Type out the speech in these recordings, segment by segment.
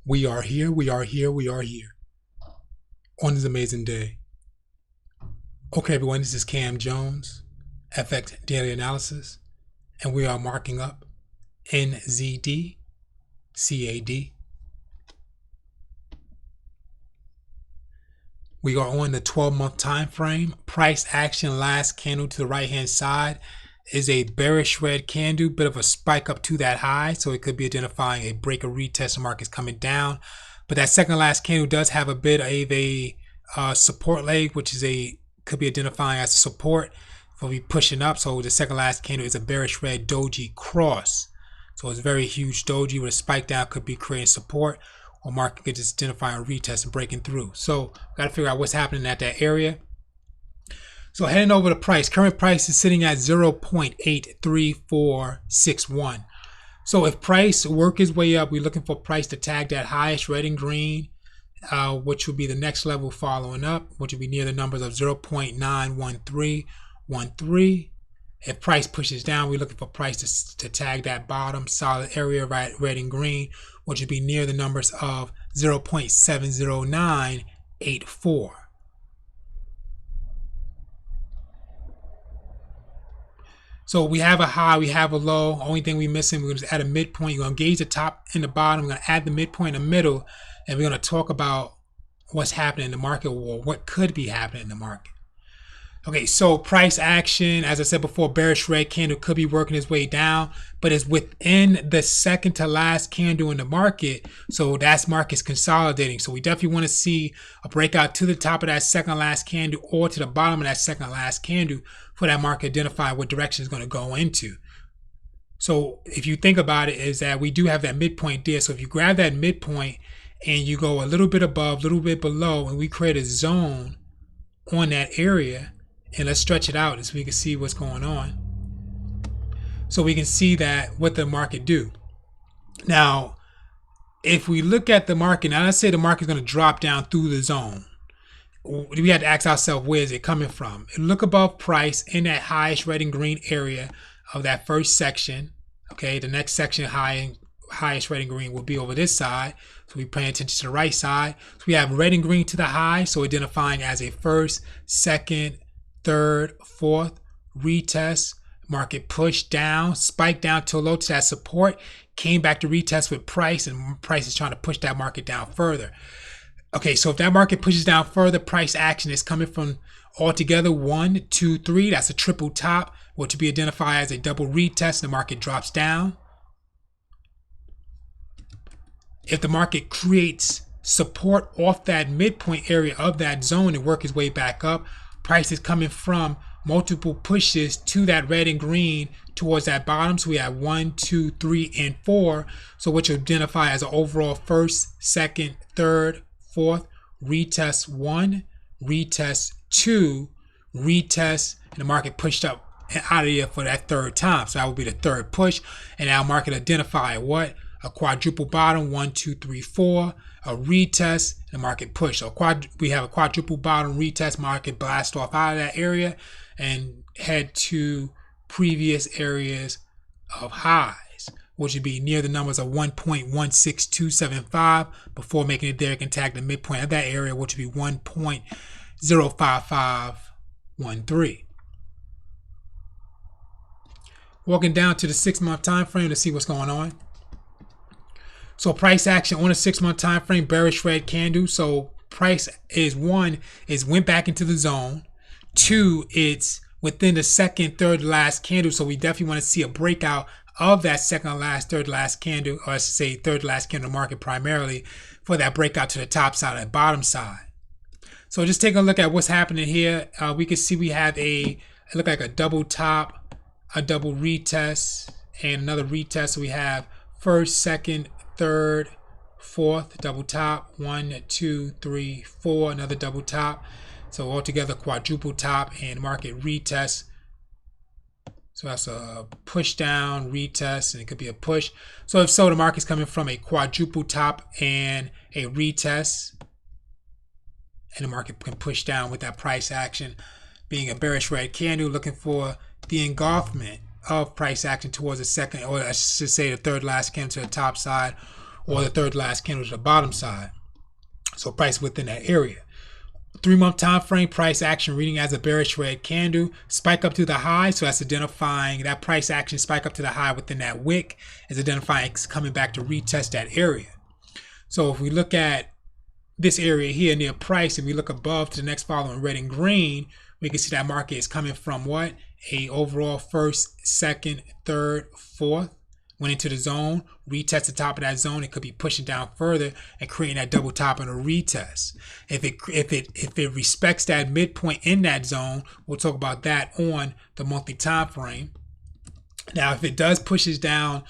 We are here, we are here, we are here on this amazing day. Okay, everyone, this is Cam Jones, FX Daily Analysis, and we are marking up NZD, CAD. We are on the 12-month time frame. Price action last candle to the right-hand side is a bearish red candle, bit of a spike up to that high, so it could be identifying a break or retest. The market's coming down, but that second last candle does have a bit of a support leg, which is could be identifying as support. We'll be pushing up, so the second last candle is a bearish red doji cross, so it's a very huge doji with a spike down, could be creating support, or market could just identify a retest and breaking through. So got to figure out what's happening at that area. So heading over to price, current price is sitting at 0.83461. So if price work his way up, we're looking for price to tag that highest red and green, which would be the next level following up, which would be near the numbers of 0.91313. If price pushes down, we're looking for price to tag that bottom solid area, right, red and green, which would be near the numbers of 0.70984. So we have a high, we have a low. Only thing we're missing, we're going to add a midpoint. You're going to gauge the top and the bottom. We're going to add the midpoint in the middle, and we're going to talk about what's happening in the market, or what could be happening in the market. Okay, so price action, as I said before, bearish red candle could be working its way down, but it's within the second to last candle in the market. So that's market's consolidating. So we definitely want to see a breakout to the top of that second last candle or to the bottom of that second last candle for that market to identify what direction it's going to go into. So if you think about it, is that we do have that midpoint there. So if you grab that midpoint and you go a little bit above, a little bit below, and we create a zone on that area, and let's stretch it out so we can see what's going on. So we can see that what the market do. Now, if we look at the market, now let's say the market is going to drop down through the zone. We have to ask ourselves, where is it coming from? Look above price in that highest red and green area of that first section. Okay, the next section highest red and green will be over this side. So we're paying attention to the right side. So we have red and green to the high, so identifying as a first, second, third, fourth retest. Market pushed down, spiked down to a low to that support, came back to retest with price, and price is trying to push that market down further. Okay, so if that market pushes down further, price action is coming from altogether 1, 2, 3. That's a triple top, which will be identified as a double retest. The market drops down. If the market creates support off that midpoint area of that zone and work its way back up, price is coming from multiple pushes to that red and green towards that bottom. So we have 1, 2, 3, and 4. So which will identify as an overall first, second, third, fourth, retest 1, retest 2, retest, and the market pushed up and out of here for that third time. So that would be the third push. And now market identify what? A quadruple bottom, 1, 2, 3, 4. A retest, and the market push. So we have a quadruple bottom retest, market blast off out of that area and head to previous areas of highs, which would be near the numbers of 1.16275 before making it there. It can tag the midpoint of that area, which would be 1.05513. Walking down to the 6-month time frame to see what's going on. So price action on a 6-month time frame, bearish red candle. So price is 1, is went back into the zone. 2, it's within the second, third last candle. So we definitely want to see a breakout of that second last, third last candle, or I should say third last candle market primarily, for that breakout to the top side and bottom side. So just take a look at what's happening here. We can see we have it look like a double top, a double retest, and another retest. So we have first, second, third, fourth, double top, 1, 2, 3, 4, another double top. So altogether quadruple top and market retest. So that's a push down, retest, and it could be a push. So if so, the market's coming from a quadruple top and a retest, and the market can push down with that price action being a bearish red candle, looking for the engulfment of price action towards the second, or I should say the third last candle to the top side, or the third last candle to the bottom side. So price within that area. 3-month time frame, price action reading as a bearish red candle, spike up to the high. So that's identifying that price action spike up to the high within that wick is identifying it's coming back to retest that area. So if we look at this area here near price, and we look above to the next following red and green, we can see that market is coming from what? A overall first, second, third, fourth. Went into the zone, retest the top of that zone. It could be pushing down further and creating that double top and a retest. If it respects that midpoint in that zone, we'll talk about that on the monthly time frame. Now, if it does pushes down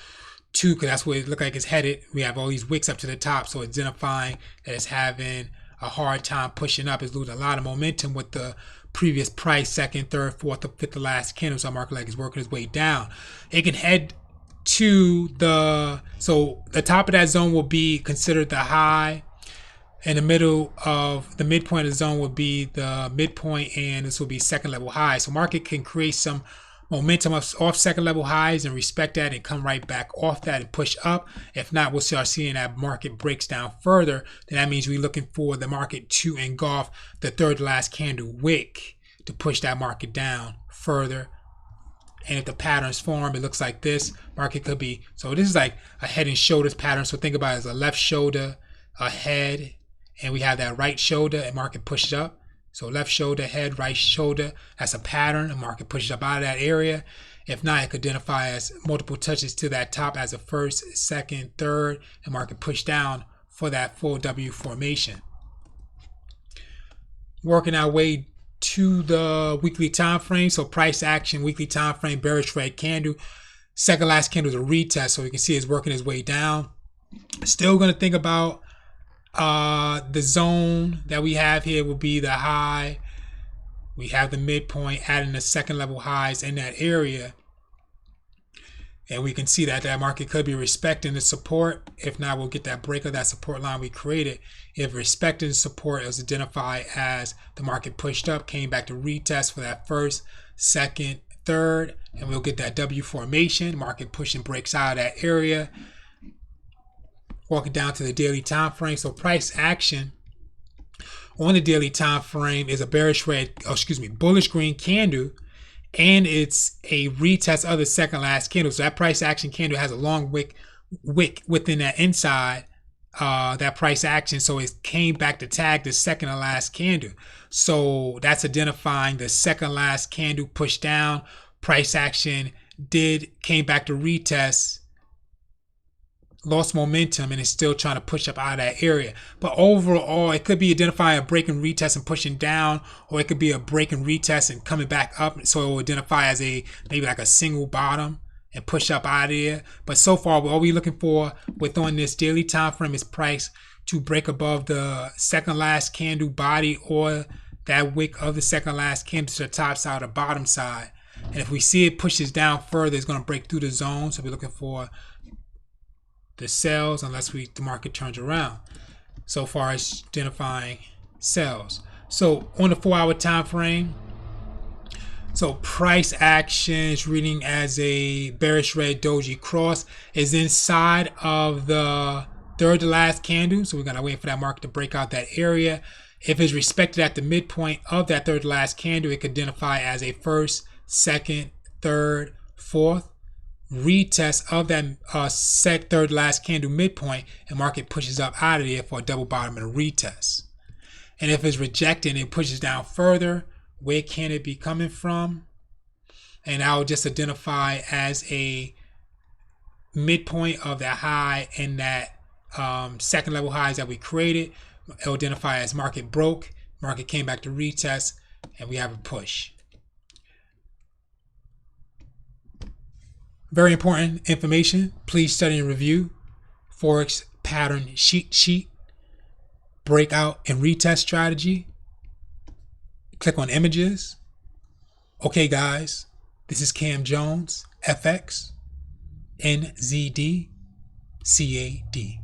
to, because that's where it looks like it's headed, we have all these wicks up to the top, so identifying that it's having a hard time pushing up. It's losing a lot of momentum with the previous price, second, third, fourth, or fifth, the last candle. So our market like it's working its way down. It can head to the top of that zone will be considered the high, and the middle of the midpoint of the zone will be the midpoint, and this will be second level high. So market can create some momentum off second level highs and respect that and come right back off that and push up. If not, we'll start seeing that market breaks down further. Then that means we're looking for the market to engulf the third last candle wick to push that market down further. And if the patterns form, it looks like this. Market could be, so this is like a head and shoulders pattern. So think about it as a left shoulder, a head, and we have that right shoulder, and market pushes up. So left shoulder, head, right shoulder, that's a pattern. The market pushes up out of that area. If not, it could identify as multiple touches to that top as a first, second, third, and market push down for that full W formation. Working our way to the weekly time frame. So price action, weekly time frame, bearish red candle. Second last candle is a retest. So you can see it's working its way down. Still going to think about the zone that we have here will be the high. We have the midpoint, adding the second level highs in that area. And we can see that that market could be respecting the support. If not, we'll get that break of that support line we created. If respecting support is identified as the market pushed up, came back to retest for that first, second, third, and we'll get that W formation. Market pushing breaks out of that area. Walking down to the daily time frame. So price action on the daily time frame is a bullish green candle, and it's a retest of the second last candle. So that price action candle has a long wick within that inside that price action. So it came back to tag the second to last candle. So that's identifying the second last candle pushed down. Price action came back to retest, lost momentum, and it's still trying to push up out of that area. But overall, it could be identifying a break and retest and pushing down, or it could be a break and retest and coming back up. So it will identify as maybe like a single bottom and push up out of there. But so far, all we're looking for on this daily time frame is price to break above the second last candle body or that wick of the second last candle to the top side or bottom side. And if we see it pushes down further, it's going to break through the zone. So we're looking for the sells unless the market turns around. So far as identifying sells. So on the 4-hour time frame, so price action is reading as a bearish red doji cross, is inside of the third to last candle. So we're gonna wait for that market to break out that area. If it's respected at the midpoint of that third to last candle, it could identify as a first, second, third, fourth retest of that third last candle midpoint, and market pushes up out of there for a double bottom and a retest. And if it's rejected, it pushes down further. Where can it be coming from? And I will just identify as a midpoint of that high and that second level highs that we created. It'll identify as market broke, market came back to retest, and we have a push. Very important information. Please study and review Forex pattern sheet, breakout and retest strategy. Click on images. Okay, guys, this is Cam Jones, FX, NZD, CAD.